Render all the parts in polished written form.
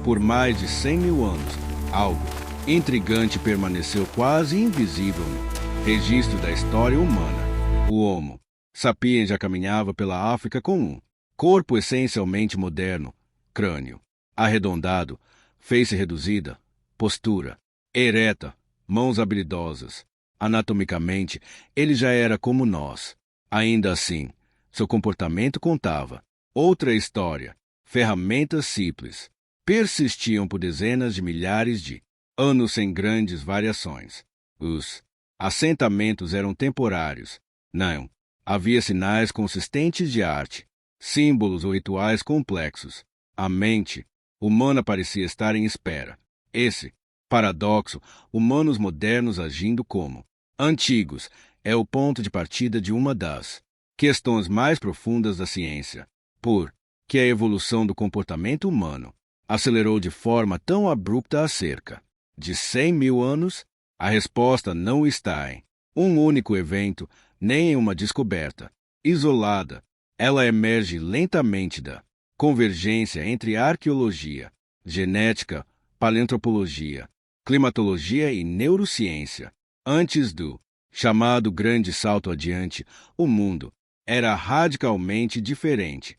Por mais de 100 mil anos, algo intrigante permaneceu quase invisível no registro da história humana. O Homo sapiens já caminhava pela África com um corpo essencialmente moderno, crânio arredondado, face reduzida, postura ereta, mãos habilidosas. Anatomicamente, ele já era como nós. Ainda assim, seu comportamento contava. Outra história. Ferramentas simples persistiam por dezenas de milhares de anos sem grandes variações. Os assentamentos eram temporários. Não havia sinais consistentes de arte, símbolos ou rituais complexos. A mente humana parecia estar em espera. Esse paradoxo, humanos modernos agindo como antigos, é o ponto de partida de uma das questões mais profundas da ciência. Por que a evolução do comportamento humano acelerou de forma tão abrupta há cerca de 100 mil anos? A resposta não está em um único evento, nem em uma descoberta isolada. Ela emerge lentamente da convergência entre arqueologia, genética, paleontologia, climatologia e neurociência. Antes do chamado grande salto adiante, o mundo era radicalmente diferente.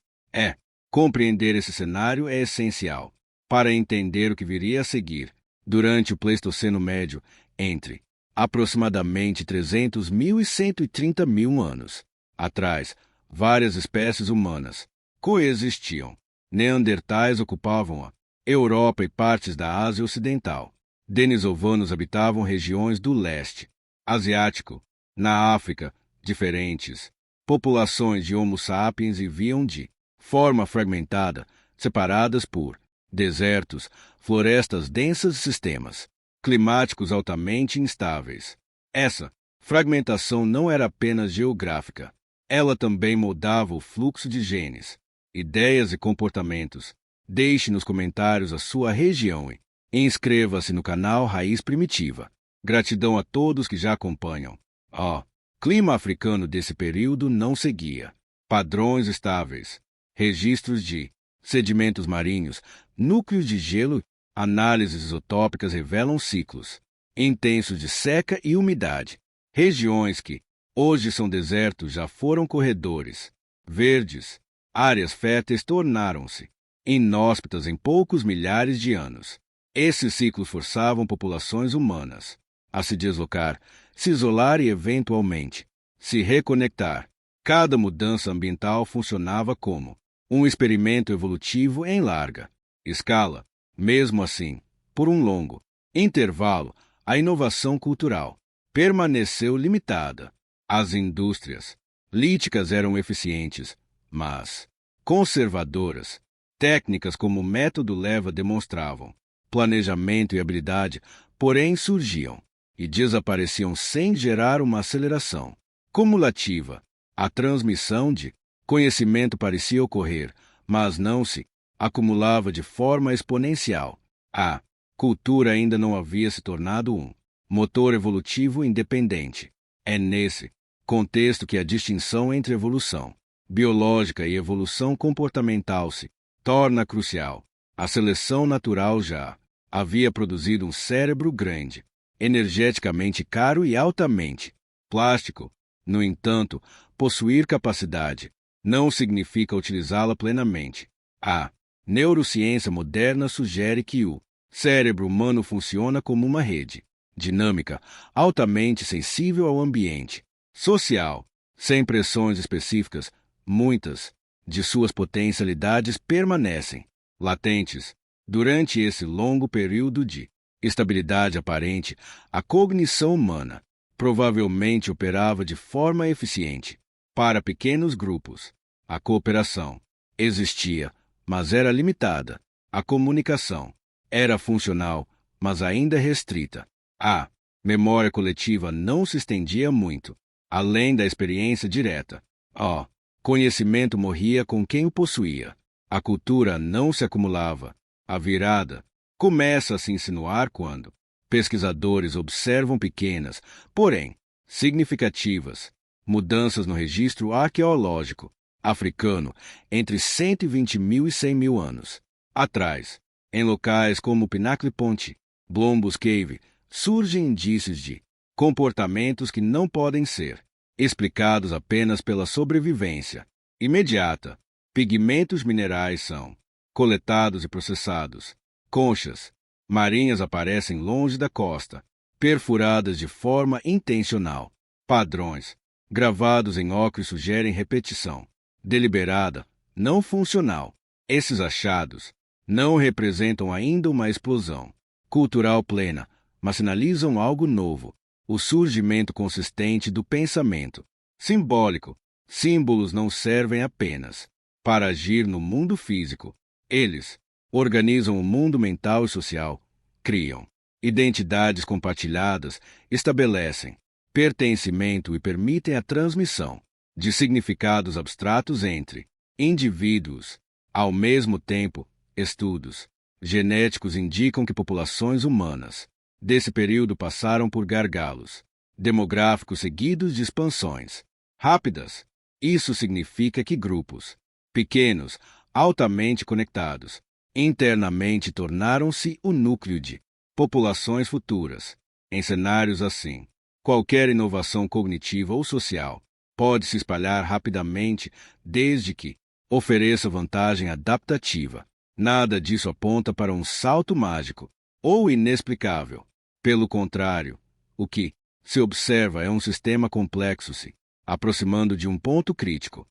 Compreender esse cenário é essencial para entender o que viria a seguir. Durante o Pleistoceno Médio, entre aproximadamente 300 mil e 130 mil anos atrás, várias espécies humanas coexistiam. Neandertais ocupavam a Europa e partes da Ásia Ocidental. Denisovanos habitavam regiões do leste asiático. Na África, diferentes populações de Homo sapiens viviam de forma fragmentada, separadas por desertos, florestas densas e sistemas climáticos altamente instáveis. Essa fragmentação não era apenas geográfica. Ela também moldava o fluxo de genes, ideias e comportamentos. Deixe nos comentários a sua região e inscreva-se no canal Raiz Primitiva. Gratidão a todos que já acompanham. O clima africano desse período não seguia padrões estáveis. Registros de sedimentos marinhos, núcleos de gelo, análises isotópicas revelam ciclos intensos de seca e umidade. Regiões que hoje são desertos já foram corredores verdes. Áreas férteis tornaram-se inóspitas em poucos milhares de anos. Esses ciclos forçavam populações humanas a se deslocar, se isolar e, eventualmente, se reconectar. Cada mudança ambiental funcionava como um experimento evolutivo em larga escala. Mesmo assim, por um longo intervalo, a inovação cultural permaneceu limitada. As indústrias líticas eram eficientes, mas conservadoras. Técnicas como o método leva demonstravam planejamento e habilidade, porém surgiam e desapareciam sem gerar uma aceleração cumulativa. A transmissão de conhecimento parecia ocorrer, mas não se acumulava de forma exponencial. A cultura ainda não havia se tornado um motor evolutivo independente. É nesse contexto que a distinção entre evolução biológica e evolução comportamental se torna crucial. A seleção natural já havia produzido um cérebro grande, energeticamente caro e altamente plástico. No entanto, possuir capacidade não significa utilizá-la plenamente. A neurociência moderna sugere que o cérebro humano funciona como uma rede dinâmica, altamente sensível ao ambiente social, sem pressões específicas. Muitas de suas potencialidades permanecem latentes. Durante esse longo período de estabilidade aparente, a cognição humana provavelmente operava de forma eficiente. Para pequenos grupos, a cooperação existia, mas era limitada. A comunicação era funcional, mas ainda restrita. A memória coletiva não se estendia muito, além da experiência direta. O conhecimento morria com quem o possuía. A cultura não se acumulava. A virada começa a se insinuar quando pesquisadores observam pequenas, porém significativas, mudanças no registro arqueológico africano entre 120 mil e 100 mil anos atrás. Em locais como Pinnacle Point, Blombos Cave, surgem indícios de comportamentos que não podem ser explicados apenas pela sobrevivência imediata. Pigmentos minerais são coletados e processados. Conchas marinhas aparecem longe da costa, perfuradas de forma intencional. Padrões gravados em ocre sugerem repetição deliberada, não funcional. Esses achados não representam ainda uma explosão cultural plena, mas sinalizam algo novo, o surgimento consistente do pensamento simbólico. Símbolos não servem apenas para agir no mundo físico. Eles organizam o mundo mental e social, criam identidades compartilhadas, estabelecem pertencimento e permitem a transmissão de significados abstratos entre indivíduos. Ao mesmo tempo, estudos genéticos indicam que populações humanas desse período passaram por gargalos demográficos seguidos de expansões rápidas. Isso significa que grupos pequenos, altamente conectados, internamente tornaram-se o núcleo de populações futuras. Em cenários assim, qualquer inovação cognitiva ou social pode se espalhar rapidamente desde que ofereça vantagem adaptativa. Nada disso aponta para um salto mágico ou inexplicável. Pelo contrário, o que se observa é um sistema complexo se aproximando de um ponto crítico.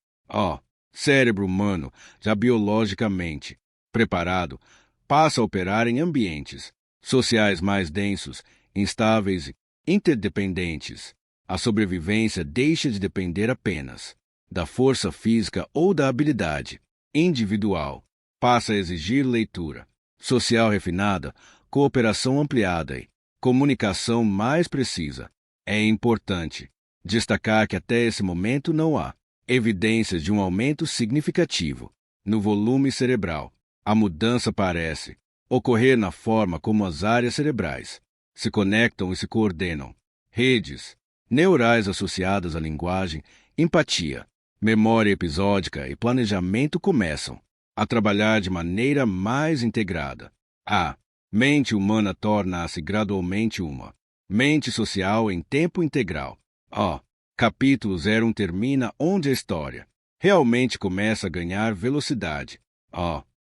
Cérebro humano, já biologicamente preparado, passa a operar em ambientes sociais mais densos, instáveis e interdependentes. A sobrevivência deixa de depender apenas da força física ou da habilidade individual. Passa a exigir leitura social refinada, cooperação ampliada e comunicação mais precisa. É importante destacar que até esse momento não há evidências de um aumento significativo no volume cerebral. A mudança parece ocorrer na forma como as áreas cerebrais se conectam e se coordenam. Redes neurais associadas à linguagem, empatia, memória episódica e planejamento começam a trabalhar de maneira mais integrada. A mente humana torna-se gradualmente uma mente social em tempo integral. Capítulo 01 termina onde a história realmente começa a ganhar velocidade.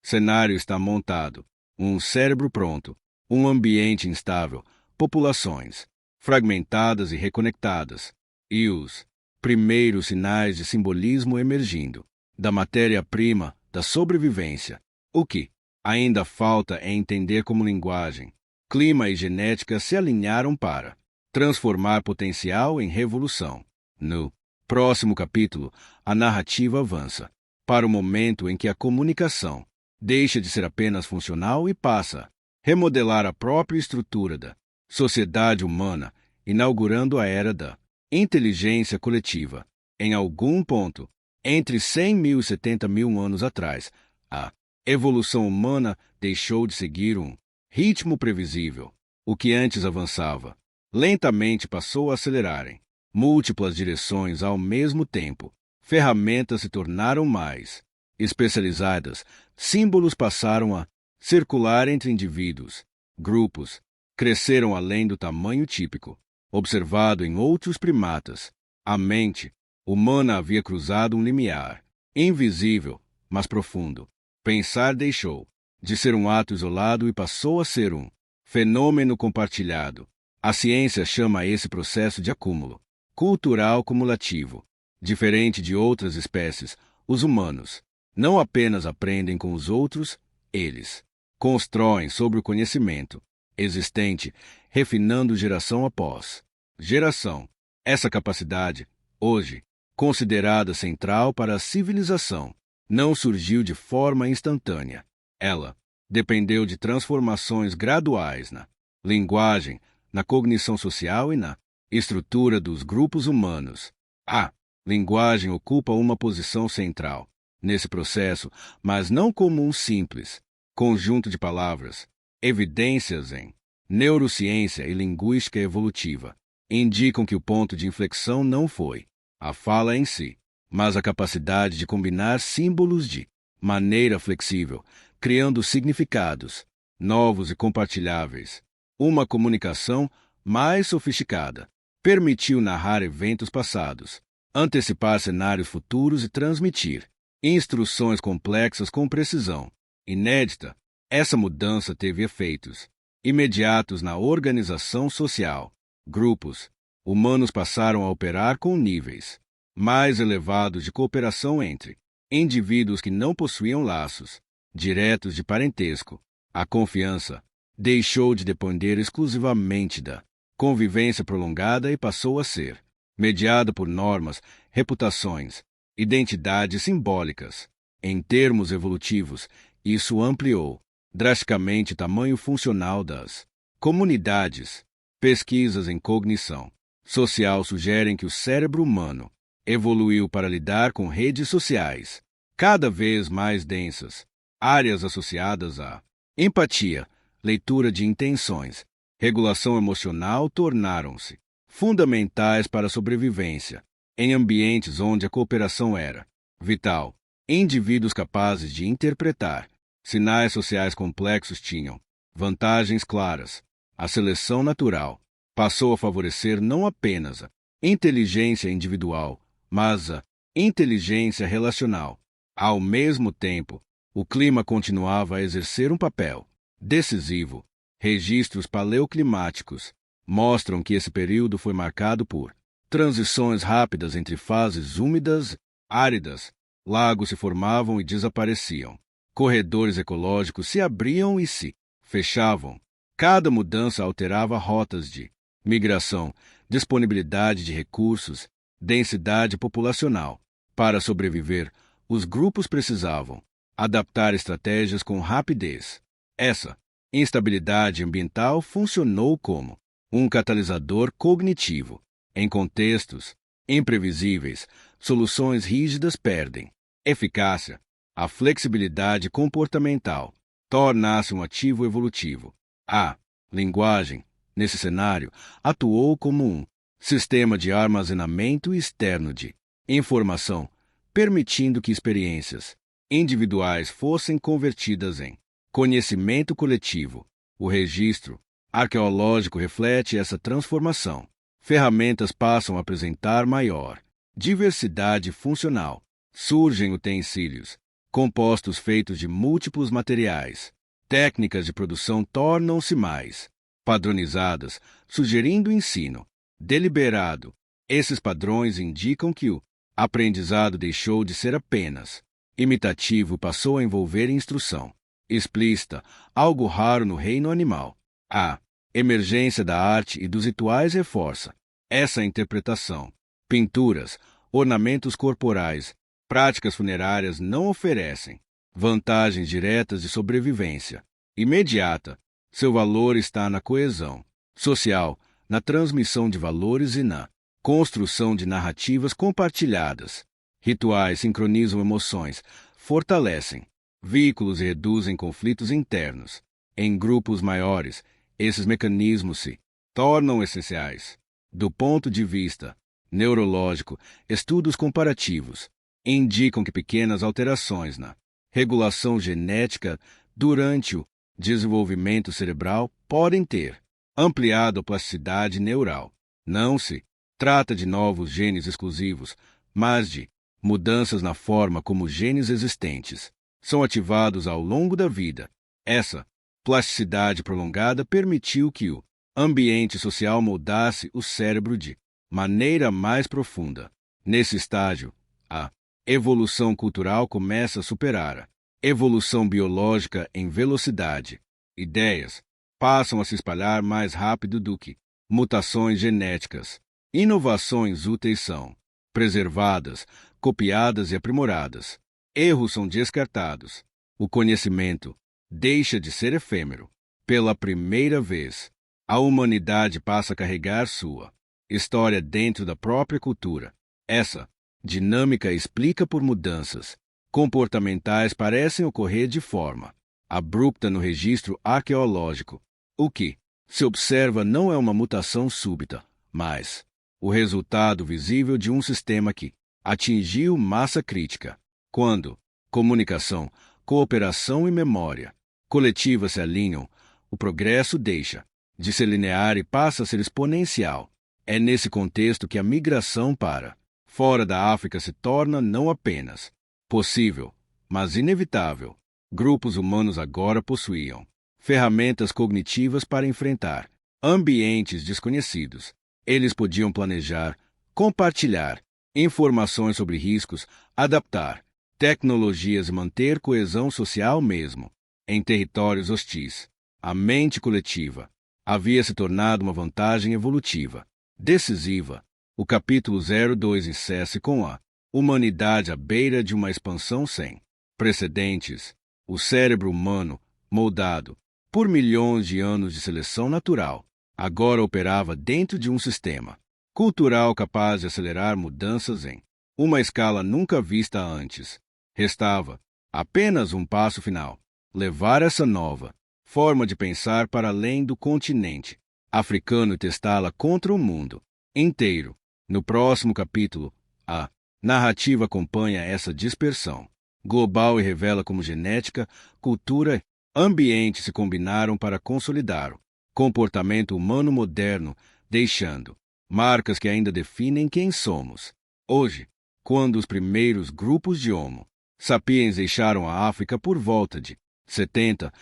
Cenário está montado. Um cérebro pronto. Um ambiente instável. Populações fragmentadas e reconectadas. E os primeiros sinais de simbolismo emergindo da matéria-prima da sobrevivência. O que ainda falta é entender como linguagem, clima e genética se alinharam para transformar potencial em revolução. No próximo capítulo, a narrativa avança para o momento em que a comunicação deixa de ser apenas funcional e passa a remodelar a própria estrutura da sociedade humana, inaugurando a era da inteligência coletiva. Em algum ponto, entre 100 mil e 70 mil anos atrás, a evolução humana deixou de seguir um ritmo previsível. O que antes avançava lentamente passou a acelerar em múltiplas direções ao mesmo tempo. Ferramentas se tornaram mais especializadas, símbolos passaram a circular entre indivíduos, grupos cresceram além do tamanho típico, observado em outros primatas. A mente humana havia cruzado um limiar, invisível, mas profundo. Pensar deixou de ser um ato isolado e passou a ser um fenômeno compartilhado. A ciência chama esse processo de acúmulo cultural cumulativo. Diferente de outras espécies, os humanos não apenas aprendem com os outros, eles constroem sobre o conhecimento existente, refinando geração após geração. Essa capacidade, hoje considerada central para a civilização, não surgiu de forma instantânea. Ela dependeu de transformações graduais na linguagem, na cognição social e na estrutura dos grupos humanos. A linguagem ocupa uma posição central nesse processo, mas não como um simples conjunto de palavras. Evidências em neurociência e linguística evolutiva indicam que o ponto de inflexão não foi a fala em si, mas a capacidade de combinar símbolos de maneira flexível, criando significados novos e compartilháveis. Uma comunicação mais sofisticada permitiu narrar eventos passados, antecipar cenários futuros e transmitir instruções complexas com precisão inédita. Essa mudança teve efeitos imediatos na organização social. Grupos humanos passaram a operar com níveis mais elevados de cooperação entre indivíduos que não possuíam laços diretos de parentesco. A confiança deixou de depender exclusivamente da convivência prolongada e passou a ser mediada por normas, reputações, identidades simbólicas. Em termos evolutivos, isso ampliou drasticamente o tamanho funcional das comunidades. Pesquisas em cognição social sugerem que o cérebro humano evoluiu para lidar com redes sociais cada vez mais densas. Áreas associadas à empatia, leitura de intenções, regulação emocional tornaram-se fundamentais para a sobrevivência. Em ambientes onde a cooperação era vital, indivíduos capazes de interpretar sinais sociais complexos tinham vantagens claras. A seleção natural passou a favorecer não apenas a inteligência individual, mas a inteligência relacional. Ao mesmo tempo, o clima continuava a exercer um papel decisivo. Registros paleoclimáticos mostram que esse período foi marcado por transições rápidas entre fases úmidas e áridas. Lagos se formavam e desapareciam. Corredores ecológicos se abriam e se fechavam. Cada mudança alterava rotas de migração, disponibilidade de recursos, densidade populacional. Para sobreviver, os grupos precisavam adaptar estratégias com rapidez. Essa instabilidade ambiental funcionou como um catalisador cognitivo. Em contextos imprevisíveis, soluções rígidas perdem eficácia. A flexibilidade comportamental torna-se um ativo evolutivo. A linguagem, nesse cenário, atuou como um sistema de armazenamento externo de informação, permitindo que experiências individuais fossem convertidas em conhecimento coletivo. O registro arqueológico reflete essa transformação. Ferramentas passam a apresentar maior diversidade funcional. Surgem utensílios compostos feitos de múltiplos materiais. Técnicas de produção tornam-se mais padronizadas, sugerindo ensino deliberado. Esses padrões indicam que o aprendizado deixou de ser apenas imitativo e passou a envolver instrução explícita, algo raro no reino animal. A emergência da arte e dos rituais reforça essa interpretação. Pinturas, ornamentos corporais, práticas funerárias não oferecem vantagens diretas de sobrevivência imediata. Seu valor está na coesão social, na transmissão de valores e na construção de narrativas compartilhadas. Rituais sincronizam emoções, fortalecem vínculos e reduzem conflitos internos. Em grupos maiores, esses mecanismos se tornam essenciais. Do ponto de vista neurológico, estudos comparativos indicam que pequenas alterações na regulação genética durante o desenvolvimento cerebral podem ter ampliado a plasticidade neural. Não se trata de novos genes exclusivos, mas de mudanças na forma como genes existentes são ativados ao longo da vida. Essa plasticidade prolongada permitiu que o ambiente social moldasse o cérebro de maneira mais profunda. Nesse estágio, a evolução cultural começa a superar a evolução biológica em velocidade. Ideias passam a se espalhar mais rápido do que mutações genéticas. Inovações úteis são preservadas, copiadas e aprimoradas. Erros são descartados. O conhecimento deixa de ser efêmero. Pela primeira vez, a humanidade passa a carregar sua história dentro da própria cultura. Essa dinâmica explica por mudanças comportamentais parecem ocorrer de forma abrupta no registro arqueológico. O que se observa não é uma mutação súbita, mas o resultado visível de um sistema que atingiu massa crítica. Quando comunicação, cooperação e memória coletivas se alinham, o progresso deixa de ser linear e passa a ser exponencial. É nesse contexto que a migração para fora da África se torna não apenas possível, mas inevitável. Grupos humanos agora possuíam ferramentas cognitivas para enfrentar ambientes desconhecidos. Eles podiam planejar, compartilhar informações sobre riscos, adaptar tecnologias e manter coesão social mesmo em territórios hostis. A mente coletiva havia se tornado uma vantagem evolutiva decisiva. O capítulo 02 encerra-se com a humanidade à beira de uma expansão sem precedentes. O cérebro humano, moldado por milhões de anos de seleção natural, agora operava dentro de um sistema cultural capaz de acelerar mudanças em uma escala nunca vista antes. Restava apenas um passo final: levar essa nova forma de pensar para além do continente africano e testá-la contra o mundo inteiro. No próximo capítulo, a narrativa acompanha essa dispersão global e revela como genética, cultura e ambiente se combinaram para consolidar o comportamento humano moderno, deixando marcas que ainda definem quem somos. Hoje, quando os primeiros grupos de Homo sapiens deixaram a África por volta de 70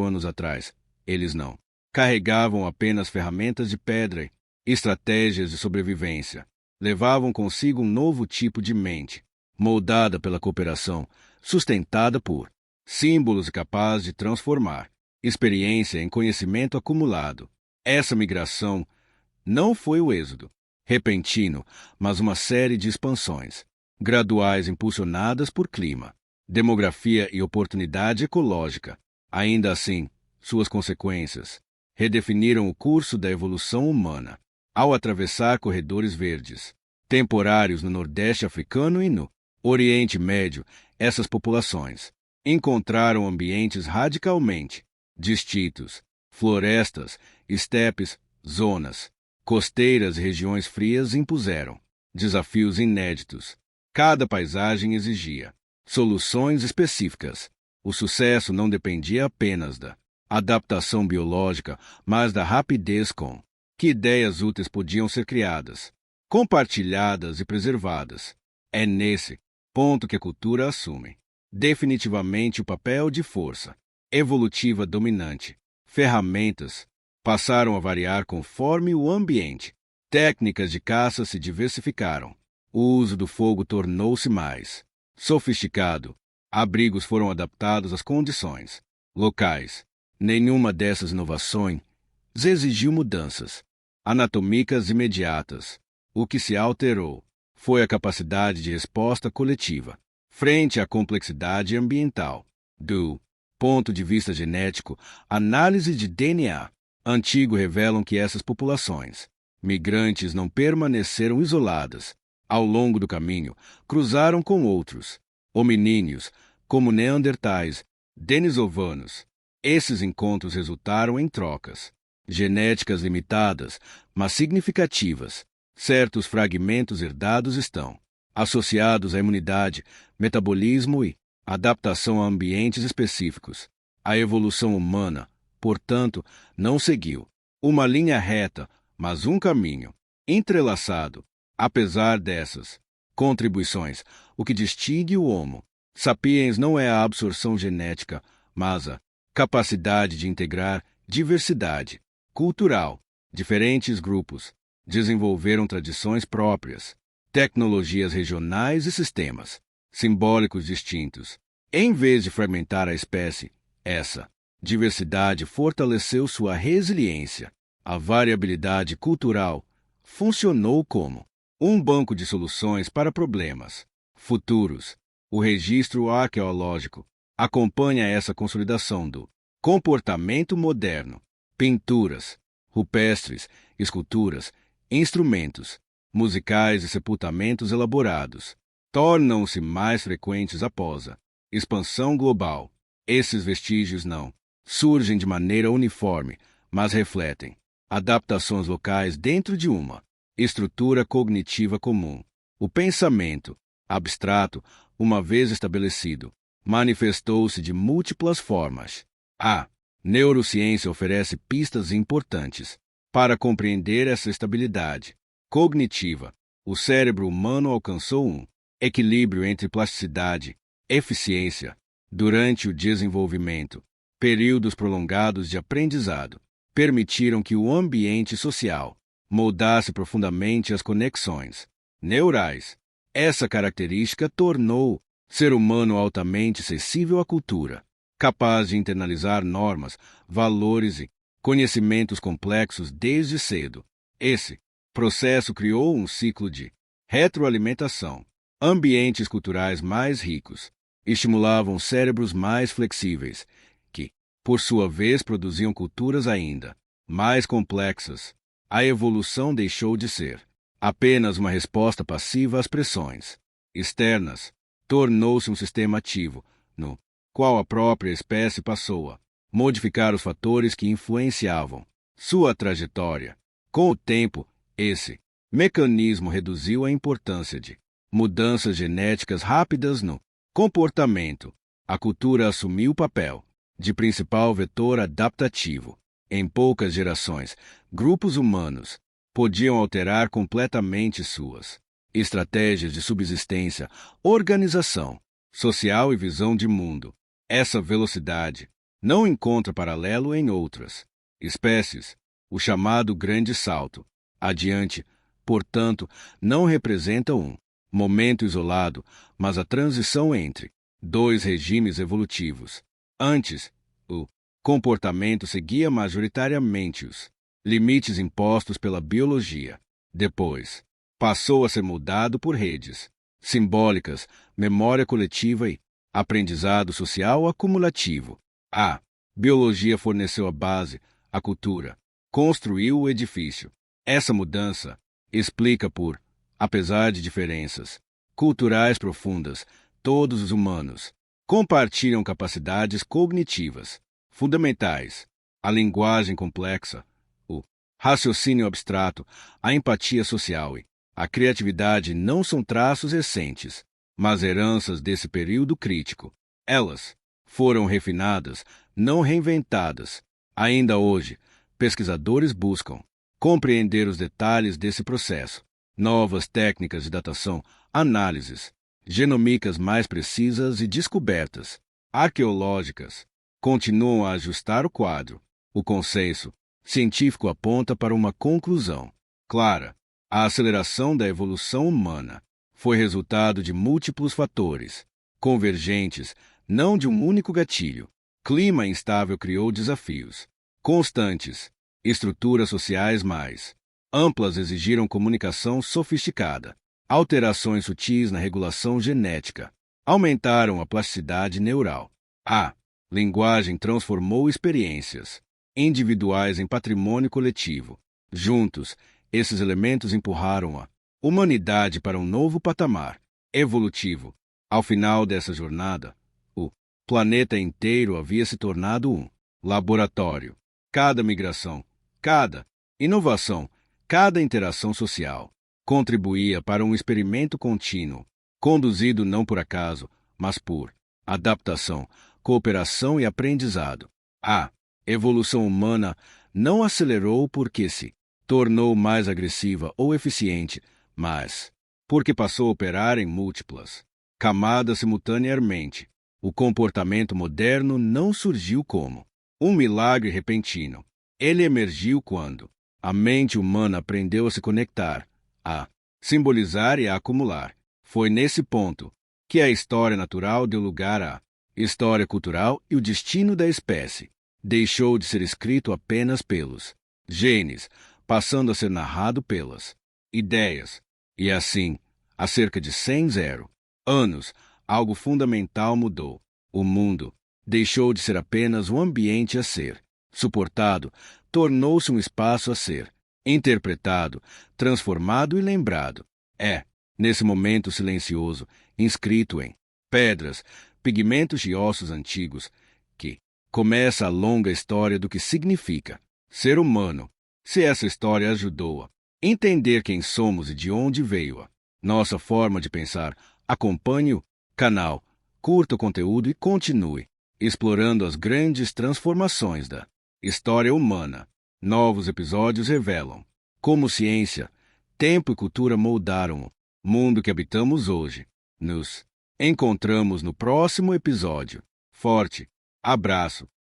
anos atrás, eles não carregavam apenas ferramentas de pedra e estratégias de sobrevivência. Levavam consigo um novo tipo de mente, moldada pela cooperação, sustentada por símbolos e capaz de transformar experiência em conhecimento acumulado. Essa migração não foi o êxodo repentino, mas uma série de expansões graduais impulsionadas por clima, demografia e oportunidade ecológica. Ainda assim, suas consequências redefiniram o curso da evolução humana. Ao atravessar corredores verdes, temporários no Nordeste africano e no Oriente Médio, essas populações encontraram ambientes radicalmente distintos: florestas, estepes, zonas costeiras e regiões frias impuseram desafios inéditos. Cada paisagem exigia soluções específicas. O sucesso não dependia apenas da adaptação biológica, mas da rapidez com que ideias úteis podiam ser criadas, compartilhadas e preservadas. É nesse ponto que a cultura assume definitivamente o papel de força evolutiva dominante. Ferramentas passaram a variar conforme o ambiente. Técnicas de caça se diversificaram. O uso do fogo tornou-se mais sofisticado. Abrigos foram adaptados às condições locais. Nenhuma dessas inovações exigiu mudanças anatômicas imediatas. O que se alterou foi a capacidade de resposta coletiva frente à complexidade ambiental. Do ponto de vista genético, análise de DNA antigo revelam que essas populações migrantes não permaneceram isoladas. Ao longo do caminho, cruzaram com outros hominíneos, como neandertais, denisovanos. Esses encontros resultaram em trocas genéticas limitadas, mas significativas. Certos fragmentos herdados estão associados à imunidade, metabolismo e adaptação a ambientes específicos. A evolução humana, portanto, não seguiu uma linha reta, mas um caminho entrelaçado. Apesar dessas contribuições, o que distingue o Homo sapiens não é a absorção genética, mas a capacidade de integrar diversidade cultural. Diferentes grupos desenvolveram tradições próprias, tecnologias regionais e sistemas simbólicos distintos. Em vez de fragmentar a espécie, essa diversidade fortaleceu sua resiliência. A variabilidade cultural funcionou como um banco de soluções para problemas futuros. O registro arqueológico acompanha essa consolidação do comportamento moderno. Pinturas rupestres, esculturas, instrumentos musicais e sepultamentos elaborados tornam-se mais frequentes após a expansão global. Esses vestígios não surgem de maneira uniforme, mas refletem adaptações locais dentro de uma estrutura cognitiva comum. O pensamento abstrato, uma vez estabelecido, manifestou-se de múltiplas formas. A neurociência oferece pistas importantes para compreender essa estabilidade cognitiva. O cérebro humano alcançou um equilíbrio entre plasticidade e eficiência durante o desenvolvimento. Períodos prolongados de aprendizado permitiram que o ambiente social moldasse profundamente as conexões neurais. Essa característica tornou o ser humano altamente sensível à cultura, capaz de internalizar normas, valores e conhecimentos complexos desde cedo. Esse processo criou um ciclo de retroalimentação. Ambientes culturais mais ricos estimulavam cérebros mais flexíveis, que, por sua vez, produziam culturas ainda mais complexas. A evolução deixou de ser apenas uma resposta passiva às pressões externas, tornou-se um sistema ativo, no qual a própria espécie passou a modificar os fatores que influenciavam sua trajetória. Com o tempo, esse mecanismo reduziu a importância de mudanças genéticas rápidas no comportamento. A cultura assumiu o papel de principal vetor adaptativo. Em poucas gerações, grupos humanos podiam alterar completamente suas estratégias de subsistência, organização social e visão de mundo. Essa velocidade não encontra paralelo em outras espécies. O chamado grande salto adiante, portanto, não representa um momento isolado, mas a transição entre dois regimes evolutivos. Antes, o comportamento seguia majoritariamente os limites impostos pela biologia. Depois, passou a ser mudado por redes simbólicas, memória coletiva e aprendizado social acumulativo. A biologia forneceu a base, a cultura construiu o edifício. Essa mudança explica por, apesar de diferenças culturais profundas, todos os humanos compartilham capacidades cognitivas fundamentais. A linguagem complexa, o raciocínio abstrato, a empatia social e a criatividade não são traços recentes, mas heranças desse período crítico. Elas foram refinadas, não reinventadas. Ainda hoje, pesquisadores buscam compreender os detalhes desse processo. Novas técnicas de datação, análises genômicas mais precisas e descobertas arqueológicas continuam a ajustar o quadro. O consenso científico aponta para uma conclusão clara. A aceleração da evolução humana foi resultado de múltiplos fatores convergentes, não de um único gatilho. Clima instável criou desafios constantes. Estruturas sociais mais amplas exigiram comunicação sofisticada. Alterações sutis na regulação genética aumentaram a plasticidade neural. A linguagem transformou experiências individuais em patrimônio coletivo. Juntos, esses elementos empurraram a humanidade para um novo patamar evolutivo. Ao final dessa jornada, o planeta inteiro havia se tornado um laboratório. Cada migração, cada inovação, cada interação social contribuía para um experimento contínuo, conduzido não por acaso, mas por adaptação, cooperação e aprendizado. A evolução humana não acelerou porque se tornou mais agressiva ou eficiente, mas porque passou a operar em múltiplas camadas simultaneamente. O comportamento moderno não surgiu como um milagre repentino. Ele emergiu quando a mente humana aprendeu a se conectar, a simbolizar e a acumular. Foi nesse ponto que a história natural deu lugar à história cultural e o destino da espécie deixou de ser escrito apenas pelos genes, passando a ser narrado pelas ideias. E assim, há cerca de 100 anos, algo fundamental mudou. O mundo deixou de ser apenas um ambiente a ser suportado, tornou-se um espaço a ser interpretado, transformado e lembrado. É, nesse momento silencioso, inscrito em pedras, pigmentos e ossos antigos, que começa a longa história do que significa ser humano. Se essa história ajudou a entender quem somos e de onde veio a nossa forma de pensar, acompanhe o canal, curta o conteúdo e continue explorando as grandes transformações da história humana. Novos episódios revelam como ciência, tempo e cultura moldaram o mundo que habitamos hoje. Nos encontramos no próximo episódio. Forte abraço!